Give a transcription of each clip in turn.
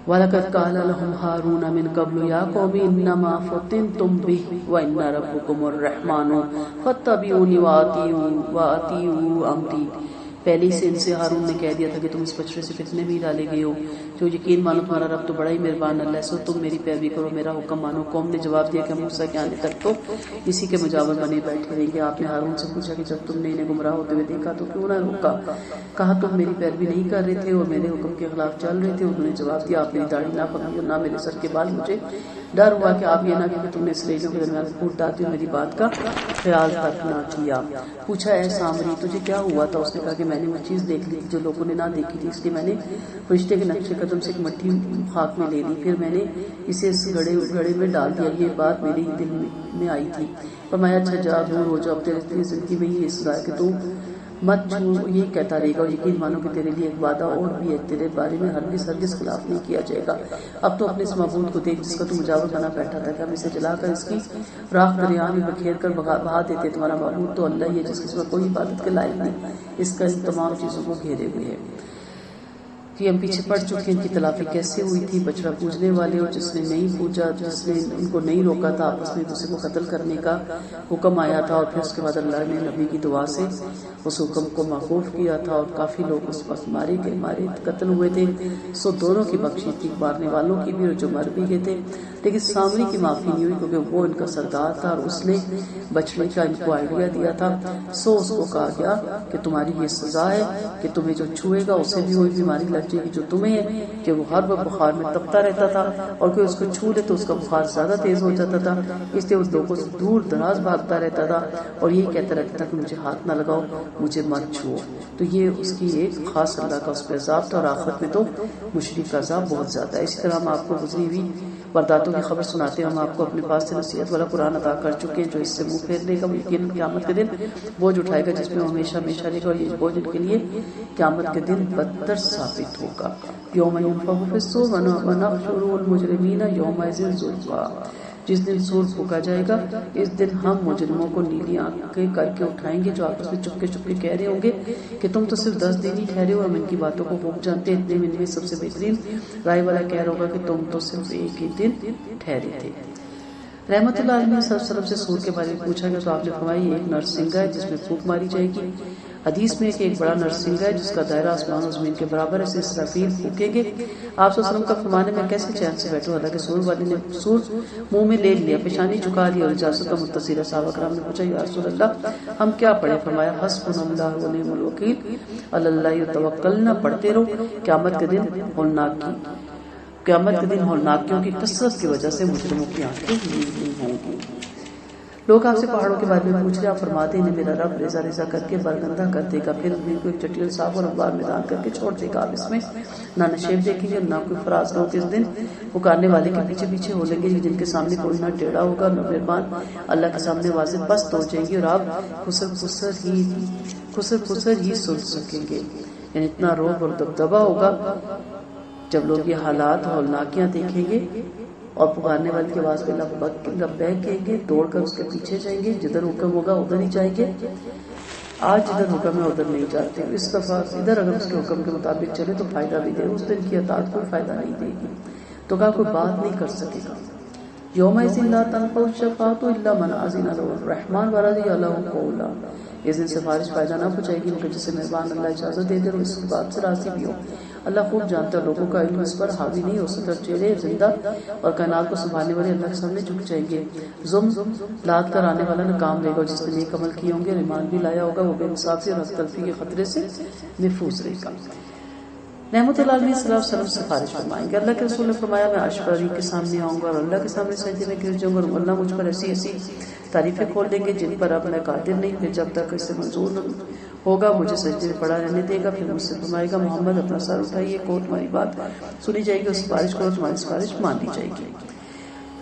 وَلَقَدْ قَالَ لَهُمْ هَارُونَ مِنْ قَبْلُ يَا قَوْمِ إِنَّمَا فُتِنْتُمْ بِهِ وَإِنَّ رَبَّكُمُ الرَّحْمَنُ فَاتَّبِعُونِي وَأَطِيعُوا أَمْرِي۔ پہلے سے ان سے ہارون نے کہہ دیا تھا کہ تم اس بچڑے سے فتنے میں ہی ڈالے گئے ہو، جو یقین مانو تمہارا رب تو بڑا ہی مہربان اللہ ہے، سو تم میری پیروی کرو، میرا حکم مانو۔ قوم نے جواب دیا کہ موسیٰ کے آنے تک تو اسی کے مجاور بنے بیٹھے رہیں گے۔ آپ نے ہارون سے پوچھا کہ جب تم نے انہیں گمراہ ہوتے ہوئے دیکھا تو کیوں نہ روکا؟ کہا تم میری پیروی نہیں کر رہے تھے اور میرے حکم کے خلاف چل رہے تھے۔ انہوں نے جواب دیا آپ میری داڑھی نہ پکڑی اور نہ میرے سر کے بال، مجھے ڈر ہوا کہ آپ یہ نہ کہ تم نے اسرائیلیوں کے درمیان پھوٹ ڈالتے ہوئے میری بات کا خیال تک نہ کیا۔ پوچھا اے سامری تجھے کیا ہوا تھا؟ اس نے کہا کہ میں نے وہ چیز دیکھ لی جو لوگوں نے نہ دیکھی تھی، اس لیے میں نے فرشتے کے نقش قدم سے ایک مٹھی خاک میں لے لی، پھر میں نے اسے اس گھڑے میں ڈال دیا، یہ بات میرے دل میں آئی تھی۔ فرمایا اچھا جا دور ہو جا، اب تیری زندگی میں یہ سزا ہے کہ تو مت چھو، یہ کہتا رہے گا اور یقین مانو کہ تیرے لیے ایک وعدہ اور بھی ہے، تیرے بارے میں ہرگز خلاف نہیں کیا جائے گا۔ اب تو اپنے اس معبود کو دیکھ جس کا تو مجاور بنا بیٹھا تھا کہ ہم اسے جلا کر اس کی راکھ دریا میں بکھیر کر بہا دیتے۔ تمہارا معبود تو اللہ ہی ہے جس کے سوا کوئی عبادت کے لائق نہیں، اس کا ان تمام چیزوں کو گھیرے ہوئے ہے۔ کہ ہم پیچھے پڑ چکے ان کی تلافی کیسے ہوئی تھی۔ بچڑا پوجنے والے اور جس نے نہیں پوجا، جس نے ان کو نہیں روکا تھا، آپس میں دوسرے کو قتل کرنے کا حکم آیا تھا، اور پھر اس کے بعد اللہ نے نبی کی دعا سے اس حکم کو موقوف کیا تھا اور کافی لوگ اس وقت مارے قتل ہوئے تھے۔ سو دونوں کی بخشی تھی، مارنے والوں کی بھی اور جو مر بھی گئے تھے، لیکن سامری کی معافی نہیں ہوئی کیونکہ وہ ان کا سردار تھا اور اس نے بچنے کا ان کو آئیڈیا دیا تھا۔ سو اس کو کہا گیا کہ تمہاری یہ سزا ہے کہ تمہیں جو چھوئے گا اسے بھی وہی بیماری لگ جائے گی جو تمہیں ہے، کہ وہ ہر وقت بخار میں تپتا رہتا تھا اور کوئی اس کو چھو لے تو اس کا بخار زیادہ تیز ہو جاتا تھا، اس لیے اس لوگوں سے دور دراز بھاگتا رہتا تھا اور یہ کہتا رہتا تھا کہ مجھے ہاتھ نہ لگاؤ، مجھے مت چھوؤ۔ تو یہ اس کی ایک خاص اللہ کا اس پہ عذاب تھا، اور آخرت میں تو مشرک کا عذاب بہت زیادہ ہے۔ اسی طرح ہم آپ کو گزری ہوئی وارداتوں کی خبر سناتے ہیں۔ ہم آپ کو اپنے پاس سے نصیحت والا قرآن عطا کر چکے ہیں، جو اس سے منہ پھیر لے گا وہ یقیناً قیامت کے دن بوجھ اٹھائے گا جس میں وہ ہمیشہ رہے گا، اور یہ بوجھ ان کے لیے قیامت کے دن بدتر ثابت ہوگا۔ یوم ينفخ في الصور ونحشر المجرمین یومئذ زرقا، جس دن سور پھونکا جائے گا اس دن ہم مجرموں کو نیلی آنکھیں کر کے اٹھائیں گے، جو آپس میں چپکے چپکے کہہ رہے ہوں گے کہ تم تو صرف 10 دن ہی ٹھہرے ہو، ہم ان کی باتوں کو خوب جانتے ہیں۔ اتنے میں سب سے بہترین رائے والا کہہ رہا ہوگا کہ تم تو صرف ایک ہی دن ٹھہرے تھے۔ رحمت اللہ علیہ صلی اللہ علیہ وسلم سے سور کے بارے میں پوچھا گیا تو آپ نے فرمایا یہ ایک نرسنگا ہے جس میں پھونک ماری جائے گی۔ حدیث میں کہ ایک بڑا نرسنگا ہے جس کا دائرہ آسمان و زمین کے برابر ہے، اسے اسرافیل پھونکیں گے۔ آپ صلی اللہ علیہ وسلم کا فرمانے میں کیسے چین سے بیٹھو، حالانکہ سور والے نے سور منہ میں لے لیا، پیشانی جھکا لی اور اجازت کا منتظر ہے۔ صحابہ کرام نے پوچھا یا رسول اللہ ہم کیا پڑھیں؟ فرمایا حسبنا اللہ و نعم الوکیل، علی اللہ یتوکلنا، پڑھتے رہو۔ قیامت کے دن ہولناکیوں کی کثرت کی وجہ سے مجرموں کی آنکھیں نہیں ہوں گی۔ لوگ آپ سے پہاڑوں کے بارے میں پوچھ رہے، آپ فرماتے ہیں میرا رب ریزہ ریزہ کر کے برگندہ کر دے گا، پھر انہیں کوئی چٹیل صاف اور ابار میدان کر کے چھوڑ دے گا۔ آپ اس میں نہ نشیب دیکھیں گے نہ کوئی فراز لوگ اس دن پکارنے والے کے پیچھے پیچھے ہو لیں گے، جن کے سامنے کوئی نہ ٹیڑھا ہوگا نہ مہربان، اللہ کے سامنے واضح پست ہو جائیں گے اور آپ خسر خسر ہی سن سکیں گے۔ یعنی اتنا روب اور دبدبا ہوگا جب لوگ یہ حالات ہولناکیاں دیکھیں گے اور پکارنے والے کی آواز پہ لبیک کہیں گے، دوڑ کر اس کے پیچھے جائیں گے، جدھر حکم ہوگا ادھر ہی جائیں گے۔ آج جدھر حکم ہے ادھر نہیں جاتے، اس دفعہ ادھر اگر اس کے حکم کے مطابق چلے تو فائدہ بھی دے، اس دن کی اطاعت کوئی فائدہ نہیں دے گی، تو کہا کوئی بات نہیں کر سکے گا۔ یومئذ لا تنفع الشفاعۃ الا من اذن له الرحمن ورضی له قولا، اس دن سفارش فائدہ نہ پہنچائے گی مگر جسے مہربان اللہ اجازت دے دے اور اس بات سے راضی بھی ہو۔ اللہ خوب جانتا ہے، لوگوں کا علم اس پر حاوی نہیں ہو سکتا۔ چہرے زندہ اور کائنات کو سنبھالنے والے اللہ کے سامنے جھک جائیں گے۔ لاد کر آنے والا ناکام رہے گا، جس نے نیک عمل کیے ہوں گے اور ایمان بھی لایا ہوگا وہ بے انصافی اور حق تلفی کے خطرے سے محفوظ رہے گا۔ رحمت اللہ علیہ صلی اللہ علیہ وسلم سفارش فرمائیں گے۔ اللہ کے رسول نے فرمایا میں عرش پر کے سامنے آؤں گا اور اللہ کے سامنے سجدے میں گر جاؤں گا اور اللہ مجھ پر ایسی ایسی تعریفیں کھول دیں گے جن پر اب میں قادر نہیں، پھر جب تک اس سے منظور نہ ہوگا مجھے سجدے میں پڑا رہنے دے گا۔ پھر مجھ سے فرمائے گا محمد اپنا سر اٹھائیے، کو تمہاری بات سنی جائے گی اور سفارش کرو تمہاری سفارش مان لی جائے گی۔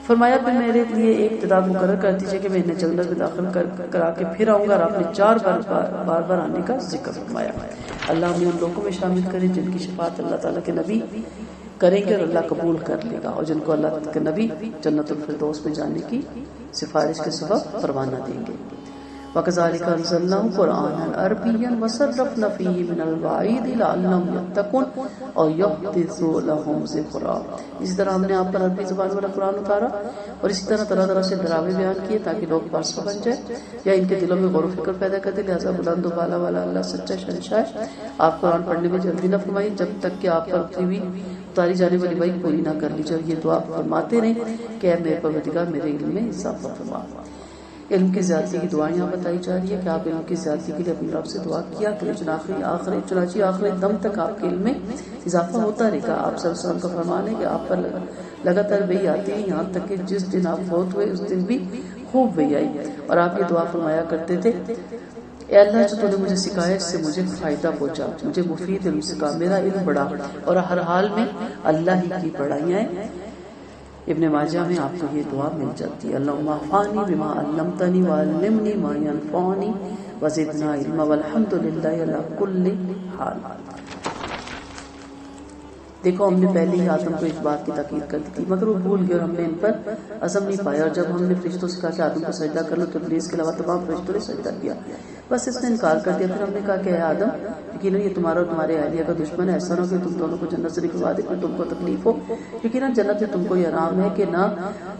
فرمایا پھر میرے لیے ایک تعداد مقرر کر دیجیے کہ میں انہیں جنت میں داخل کرا کے پھر آؤں گا، اور آپ نے 4 بار آنے کا ذکر فرمایا۔ اللہ ہمیں ان لوگوں میں شامل کرے جن کی شفاعت اللہ تعالیٰ کے نبی کریں گے اور اللہ قبول کر لے گا، اور جن کو اللہ کے نبی جنت الفردوس میں جانے کی سفارش کے سبب پروانہ دیں گے۔ وَكَذَلِكَ أَنزَلْنَاهُ قُرْآنًا عَرَبِيًّا وَصَرَّفْنَا فِيهِ مِنَ الْوَعِيدِ لَعَلَّهُمْ يَتَّقُونَ أَوْ يُحْدِثُ لَهُمْ ذِكْرًا. اسی طرح ہم نے آپ پر عربی زبان والا قرآن اتارا اور اسی طرح طرح طرح سے ڈراوے بیان کیے تاکہ لوگ پارسا بن جائے یا ان کے دلوں میں غور و فکر پیدا کر دے. لہٰذا بلند و بالا والا اللہ سچا شہنشاہ ہے. آپ قرآن پڑھنے میں جلدی نہ فرمائیے جب تک کہ آپ پر اتاری جانے والی وحی پوری نہ کر لی جائے. یہ دعا فرماتے رہیں کہ اے میرے پروردگار میرے علم میں اضافہ فرما. علم کی زیادتی کی دعائیں یہاں بتائی جا رہی ہے کہ آپ علم کی زیادتی کے لیے اپنی رب سے دعا کیا کریں. چنانچہ آخری دم تک آپ کے علم میں اضافہ ہوتا رہے گا. آپ صلی اللہ علیہ وسلم کا فرمان ہے کہ آپ پر لگاتار وحی آتی ہے یہاں تک کہ جس دن آپ فوت ہوئے اس دن بھی خوب وحی آئی. اور آپ یہ دعا فرمایا کرتے تھے اے اللہ جو تو نے مجھے سکھایا اس سے مجھے فائدہ پہنچا, مجھے مفید علم سکھا, میرا علم بڑھا اور ہر حال میں اللہ ہی کی بڑھائیاں. ابن ماجہ میں آپ کو یہ دعا مل جاتی ہے. اللہم انفعنی بما علمتنی وعلمنی ما ینفعنی وزدنا علما والحمدللہ علی کل حال. دیکھو ہم نے پہلے ہی آدم کو اس بات کی تاکید کر دی تھی مگر وہ بھول گئے اور ہم نے ان پر عزم نہیں پایا. اور جب ہم نے فرشتوں سے کہا کہ آدم کو سجدہ کر لو تو ابلیس کے علاوہ تمام فرشتوں نے سجدہ کیا, بس اس نے انکار کر دیا. پھر ہم نے کہا کہ اے آدم یقیناً یہ تمہارا اور تمہارے اہلیہ کا دشمن ہے, ایسا نہ ہو کہ تم دونوں کو جنت سے نکلوا دے پھر تم کو تکلیف ہو. یقیناً جنت میں تم کو یہ آرام ہے کہ نہ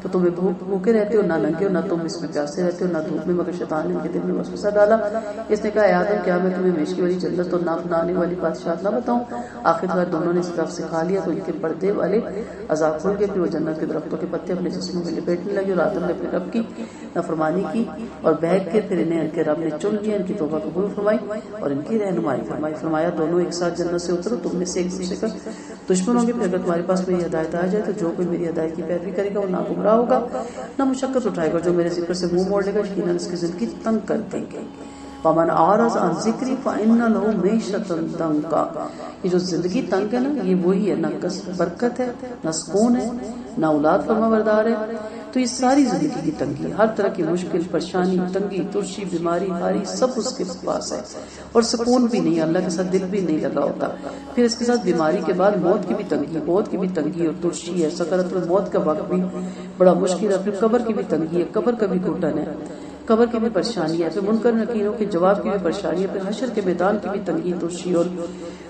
تو تمہیں بھوکے رہتے ہو نہ ننگے ہو, نہ تم اس میں پیاسے رہتے ہو نہ دھوپ میں, مگر شیطان نے ان کے دل میں وسوسہ ڈالا. اس نے کہا اے آدم کیا میں تمہیں میشکی والی جنت اور نہ بنانے والی بادشاہت نہ بتاؤں. آخرکار دونوں نے اس طرف سے کھا لیا تو ان کے پردے والے عذاب کھل گئے. پھر وہ جنت کے درختوں کے پتے اپنے جسموں میں لپیٹنے لگے اور آدم نے اپنے رب کی نافرمانی کی اور بہک کے پھر انہیں ان کے رب نے چن لیا, ان کی توبہ قبول فرمائی اور ان کی رہنمائی فرمائی. فرمایا دونوں ایک ساتھ جنت سے اترو, تم میں سے ایک دوسرے کا دشمن ہوں گے. پھر اگر تمہارے پاس میری ہدایت آ جائے تو جو کوئی میری ہدایت کی پیروی کرے گا وہ نہ گمراہ ہوگا نہ مشقت اٹھائے گا. جو میرے ذکر سے منہ موڑ لے گا یقیناً اس کی زندگی تنگ کر دیں گے. وَمَنْ أَعْرَضَ عَنْ ذِكْرِي فَإِنَّ لَهُ مَعِيشَةً ضَنْكًا. یہ جو زندگی تنگ ہے نا یہ وہی ہے, نہ برکت ہے نہ سکون ہے نہ اولاد فرما بردار ہے. تو یہ ساری زندگی کی تنگی, ہر طرح کی مشکل پریشانی تنگی ترشی بیماری ہاری سب اس کے پاس ہے. اور سکون بھی نہیں, اللہ کے ساتھ دل بھی نہیں لگا ہوتا. پھر اس کے ساتھ بیماری کے بعد موت کی بھی تنگی اور ترشی ہے. سکرات الموت کا وقت بھی بڑا مشکل ہے. پھر قبر کی بھی تنگی ہے, قبر کا بھی گھٹن ہے, قبر کی بھی پریشانی ہے. پھر منکر نکیروں کے جواب کی بھی پریشانی ہے. پھر حشر کے میدان کی بھی تنگی ترشی اور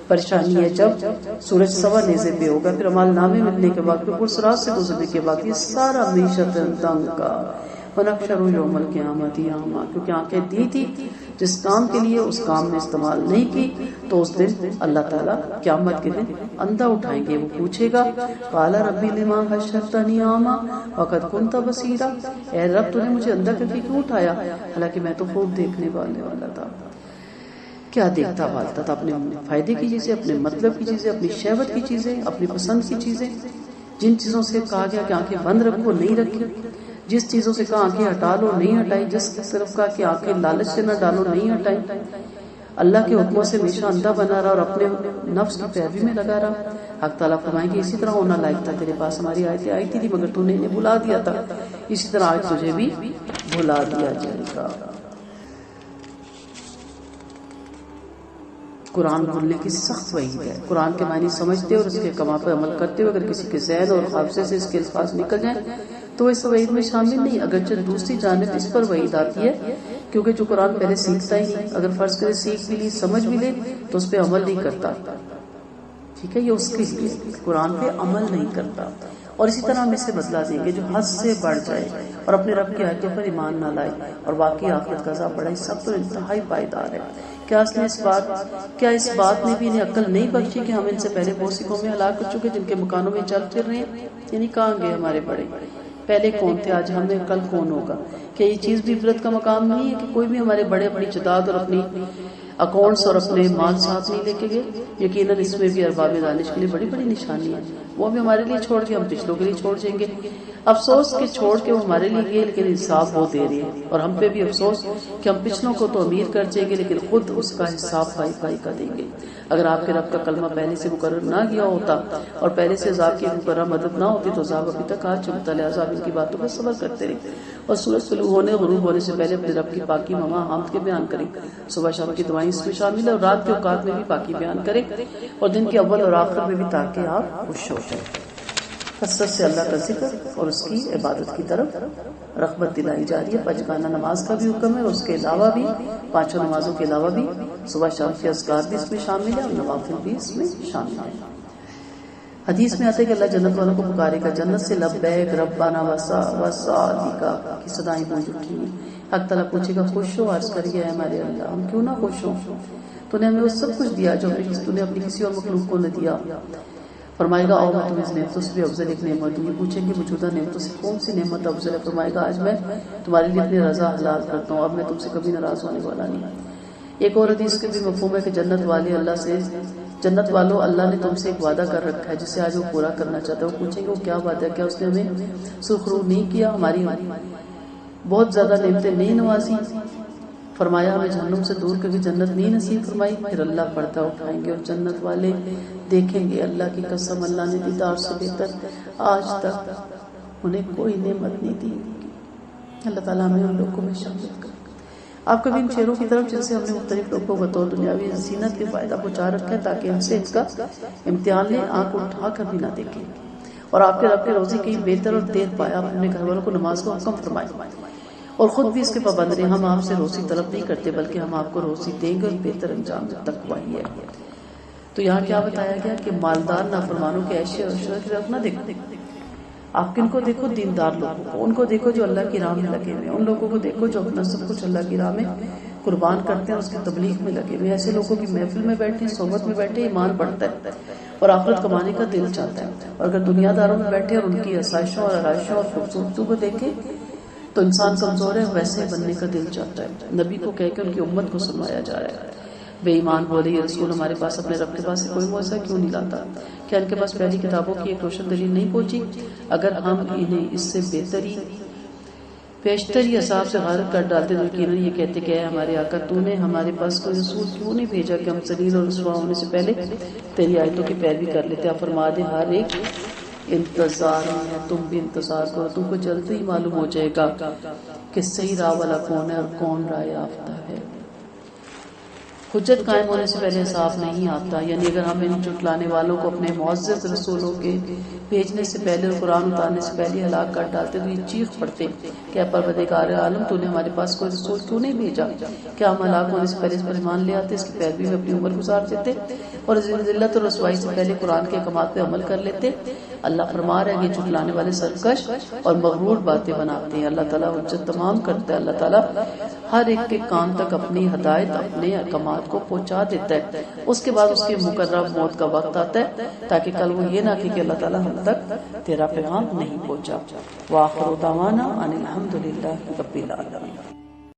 پریشانی ہے جب سورج سوا نیزے پہ ہوگا. پھر عمال نامے ملنے کے بعد پھر پرسرات سے گزرنے کے بعد یہ سارا معیشت تنگ کا. وَنَحْشُرُ يَوْمَ الْقِيَامَةِ أَعْمَىٰ. کیونکہ آنکھیں دی تھی جس کام کے لیے اس کام میں استعمال نہیں کی تو اس دن اللہ تعالیٰ قیامت کے دن اندھا اٹھائیں گے. وہ پوچھے گا قَالَ رَبِّ لِمَا حَشَّرْتَنِي أَعْمَىٰ وَقَدْ كُنْتَ بَصِيرًا. اے رب تو نے مجھے اندھا کر کے کیوں اٹھایا حالانکہ میں تو خوب دیکھنے والا تھا. کیا دیکھتا بھالتا تھا؟ اپنے فائدے کی چیزیں, اپنے مطلب کی چیزیں, اپنی شہوت کی چیزیں, اپنی پسند کی چیزیں. جن چیزوں سے کہا گیا کہ آنکھیں بند رکھو نہیں رکھی, جس چیزوں سے کہا آنکھیں ہٹا لو نہیں ہٹائی, جس طرف کہا کہ آنکھیں لالچ سے نہ ڈالو نہیں ہٹائی. اللہ کے حکموں سے ہمیشہ اندھا بنا رہا اور اپنے نفس کی پیروی میں لگا رہا. حق تعالیٰ فرمائیں گے اسی طرح ہونا لائق تھا, تیرے پاس ہماری آیتیں آئی تھی مگر تو نے انہیں بھلا دیا تھا, اسی طرح آج تجھے بھی بھلا دیا جائے گا. قرآن بھولنے کی سخت وعید ہے. قرآن کے معنی سمجھتے اور اس کے کما پر عمل کرتے ہوئے اگر کسی کے ذہن اور خابصے سے اس کے الفاظ نکل جائیں تو اس وعید میں شامل نہیں. اگرچہ دوسری جانب اس پر وعید آتی ہے کیونکہ جو قرآن پہلے سیکھتا ہی نہیں, اگر فرض کرے سیکھ بھی لی سمجھ بھی لے تو اس پہ عمل نہیں کرتا. ٹھیک ہے, یہ اس کے لیے قرآن پہ عمل نہیں کرتا. اور اسی طرح ہم اسے بدلا دیں گے جو حد سے بڑھ جائے اور اپنے رب کی آیتوں پر ایمان نہ لائے اور واقعی آخرت کا عذاب بڑا ہی سخت اور انتہائی پائیدار ہے. کیا اس بات نے بھی انہیں عقل نہیں بخشی کہ ہم ان سے پہلے بہت سی قومیں ہلاک کر چکے جن کے مکانوں میں چل پھر رہے ہیں. یعنی کہاں گئے ہمارے بڑے, پہلے کون تھے, آج ہم نے, کل کون ہوگا. کہ یہ چیز بھی عبرت کا مقام نہیں ہے کہ کوئی بھی ہمارے بڑے اپنی جداد اور اپنی اکاؤنٹس اور اپنے مال ساتھ نہیں لے کے گئے. یقیناً اس میں بھی ارباب دانش کے لیے بڑی بڑی نشانی ہے. وہ بھی ہمارے لیے چھوڑ کے ہم پچھلوں کے لیے چھوڑ جائیں گے. افسوس کہ چھوڑ کے وہ ہمارے لیے گئے لیکن انصاف وہ دے رہے ہیں, اور ہم پہ بھی افسوس کہ ہم پچھلوں کو تو امیر کر جائیں گے لیکن خود اس کا حساب پائی کا دیں گے. اگر آپ کے رب کا کلمہ پہلے سے مقرر نہ کیا ہوتا اور پہلے سے عذاب کی مقررہ مدد نہ ہوتی تو عذاب ابھی تک آ چکتا. لہٰذا ان کی باتوں پر صبر کرتے رہیں اور سورج طلوع ہونے غروب ہونے سے پہلے اپنے رب کی پاکی مما حمد کے بیان کریں. صبح شام کی دعائیں اس میں شامل ہے اور رات کے اوقات میں بھی پاکی بیان کریں اور دن کے اول اور آخر میں بھی تاکہ آپ خوش ہو جائیں. کثرت سے اللہ کا ذکر اور اس کی عبادت کی طرف رغبت دلائی جا رہی ہے. پنجگانہ نماز کا بھی حکم ہے اور اس کے علاوہ بھی پانچوں نمازوں کے علاوہ بھی صبح شام کے اذکار بھی اس میں شامل ہے اور نوافل بھی اس میں شامل ہے. حدیث میں آتا ہے کہ اللہ جنت والوں کو پکارے گا. جنت سے لبیک ربنا وسعدیکا کی صدائیں گونج اٹھی ہیں. حق تعالیٰ پوچھے گا خوش ہو؟ عرض کریے اے ہمارے اللہ ہم کیوں نہ خوش ہوں، تو نے ہمیں وہ سب کچھ دیا جو تو نے اپنی کسی اور مخلوق کو نہ دیا. فرمائے گا اور میں تمہیں اس نعمتوں سے بھی افضل ایک نعمت دوں. پوچھیں گے موجودہ نعمتوں سے کون سی نعمت افضل ہے؟ فرمائے گا آج میں تمہارے لیے اپنی رضا حلال کرتا ہوں، اب میں تم سے کبھی ناراض ہونے والا نہیں. ایک اور حدیث کے بھی مفہوم ہے کہ جنت والوں اللہ نے تم سے ایک وعدہ کر رکھا ہے جسے آج وہ پورا کرنا چاہتا ہے. وہ پوچھیں گے وہ کیا وعدہ ہے؟ کیا اس نے ہمیں سرخرو نہیں کیا، ہماری بہت زیادہ نعمتیں نہیں نوازی؟ فرمایا ہمیں جہنم سے دور کبھی جنت نہیں نصیب فرمائی. پھر اللہ پردہ اٹھائیں گے اور جنت والے دیکھیں گے اللہ کی قسم اللہ نے دیدار سے بہتر آج تک انہیں کوئی نعمت نہیں دی. اللہ تعالیٰ ہمیں ان لوگوں میں شامل کر. آپ کبھی ان شعروں کی طرف جن سے ہم نے مختلف لوگوں کو بطور دنیاوی زینت کے فائدہ پہنچا رکھا ہے تاکہ ہم سے اس کا امتحان لیں، آنکھ اٹھا کر بھی نہ دیکھیں اور آپ کے رب کے روزی کہیں بہتر اور دیر پایا. آپ اپنے گھر والوں کو نماز کو حکم فرمائے اور خود بھی اس کے پابند رہے. ہم آپ سے روزی طلب نہیں کرتے بلکہ ہم آپ کو روزی دیں گے اور بہتر انجام تقوی ہی ہے. تو یہاں کیا بتایا گیا کہ مالدار نافرمانوں کے عیش و عشرت کی طرف نہ دیکھو. آپ کن کو دیکھو؟ دیندار لوگوں کو. ان کو دیکھو جو اللہ کی راہ میں لگے ہوئے. ان لوگوں کو دیکھو جو اپنا سب کچھ اللہ کی راہ میں قربان کرتے ہیں اور اس کی تبلیغ میں لگے ہوئے. ایسے لوگوں کی محفل میں بیٹھے، صحبت میں بیٹھے ایمان بڑھتا ہے اور آخرت کمانے کا دل چاہتا ہے. اور اگر دنیا داروں میں بیٹھے اور ان کی آسائشوں اور آرائشوں اور خوبصورتیوں کو دیکھے تو انسان کمزور ہے، ویسے بننے کا دل چاہتا ہے. نبی کو کہہ کے ان کی امت کو سنوایا جا رہا ہے. بے ایمان بولے یہ رسول ہمارے پاس اپنے رب کے پاس سے کوئی معجزہ کیوں نہیں لاتا؟ کیا ان کے پاس پہلی کتابوں کی ایک روشن دلیل نہیں پہنچی؟ اگر ہم انہیں اس سے بیشتری عذاب سے غارت کر ڈالتے تو یقیناً یہ کہتے کہ اے ہمارے آقا تو نے ہمارے پاس کوئی رسول کیوں نہیں بھیجا کہ ہم ذلیل اور رسوا ہونے سے پہلے تیری آیتوں کی پیروی کر لیتے. آپ فرما دے ہر ایک انتظار ہے، تم بھی انتظار کرو. تم کو جلد ہی معلوم ہو جائے گا کہ صحیح راہ والا کون ہے اور کون راہ یافتہ ہے. حجت قائم ہونے سے پہلے حساب نہیں آتا. یعنی اگر ہم ان جھٹلانے والوں کو اپنے معزز رسولوں کے بھیجنے سے پہلے اور قرآن اتارنے سے پہلے ہلاک کر ڈالتے تو یہ چیخ پڑتے کہ اے پروردگار عالم تو نے ہمارے پاس کوئی رسول کیوں نہیں بھیجا؟ کیا ہم ہلاک ہونے سے پہلے اس پر ایمان لے آتے، اس کی پیروی میں اپنی عمر گزار دیتے اور ذلت اور رسوائی سے پہلے قرآن کے احکامات پہ عمل کر لیتے؟ اللہ فرما رہا ہے یہ جھٹلانے والے سرکش اور مغرور باتیں بناتے ہیں. اللہ تعالیٰ حجت تمام کرتا ہے. اللہ تعالیٰ ہر ایک کے کان تک اپنی ہدایت اپنے احکامات کو پہنچا دیتا ہے. اس کے بعد اس کے مقررہ موت کا وقت آتا ہے تاکہ کل وہ یہ نہ کہ اللہ تعالیٰ ہم تک تیرا پیغام نہیں پہنچا. وآخر دعوانا ان الحمد للہ رب العالمین.